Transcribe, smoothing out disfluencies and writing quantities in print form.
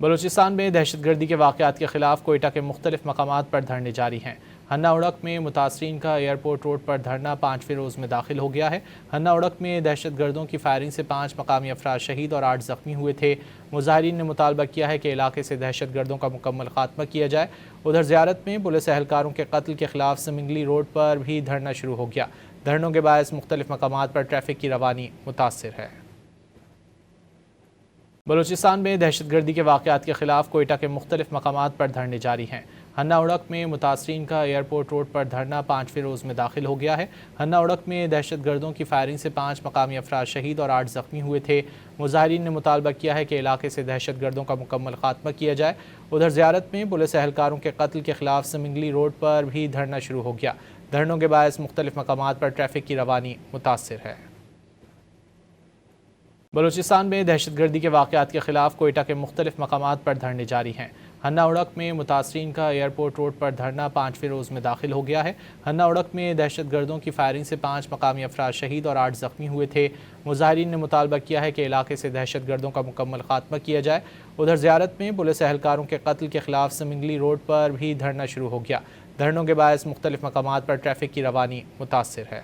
بلوچستان میں دہشت گردی کے واقعات کے خلاف کوئٹہ کے مختلف مقامات پر دھرنے جاری ہیں۔ ہنہ اڑک میں متاثرین کا ایئرپورٹ روڈ پر دھرنا 5ویں روز میں داخل ہو گیا ہے۔ ہنہ اڑک میں دہشت گردوں کی فائرنگ سے 5 مقامی افراد شہید اور 8 زخمی ہوئے تھے۔ مظاہرین نے مطالبہ کیا ہے کہ علاقے سے دہشت گردوں کا مکمل خاتمہ کیا جائے۔ ادھر زیارت میں پولیس اہلکاروں کے قتل کے خلاف سمنگلی روڈ پر بھی دھرنا شروع ہو گیا۔ دھرنوں کے باعث مختلف مقامات پر ٹریفک کی روانی متاثر ہے۔ بلوچستان میں دہشت گردی کے واقعات کے خلاف کوئٹہ کے مختلف مقامات پر دھرنے جاری ہیں۔ ہنہ اڑک میں متاثرین کا ایئرپورٹ روڈ پر دھرنا 5ویں روز میں داخل ہو گیا ہے۔ ہنہ اڑک میں دہشت گردوں کی فائرنگ سے 5 مقامی افراد شہید اور 8 زخمی ہوئے تھے۔ مظاہرین نے مطالبہ کیا ہے کہ علاقے سے دہشت گردوں کا مکمل خاتمہ کیا جائے۔ ادھر زیارت میں پولیس اہلکاروں کے قتل کے خلاف سمنگلی روڈ پر بھی دھرنا شروع ہو گیا۔ دھرنوں کے باعث مختلف مقامات پر ٹریفک کی روانی متاثر ہے۔ بلوچستان میں دہشت گردی کے واقعات کے خلاف کوئٹہ کے مختلف مقامات پر دھرنے جاری ہیں۔ ہنہ اڑک میں متاثرین کا ایئرپورٹ روڈ پر دھرنا 5ویں روز میں داخل ہو گیا ہے۔ ہنہ اڑک میں دہشت گردوں کی فائرنگ سے 5 مقامی افراد شہید اور 8 زخمی ہوئے تھے۔ مظاہرین نے مطالبہ کیا ہے کہ علاقے سے دہشت گردوں کا مکمل خاتمہ کیا جائے۔ ادھر زیارت میں پولیس اہلکاروں کے قتل کے خلاف سمنگلی روڈ پر بھی دھرنا شروع ہو گیا۔ دھرنوں کے باعث مختلف مقامات پر ٹریفک کی روانی متاثر ہے۔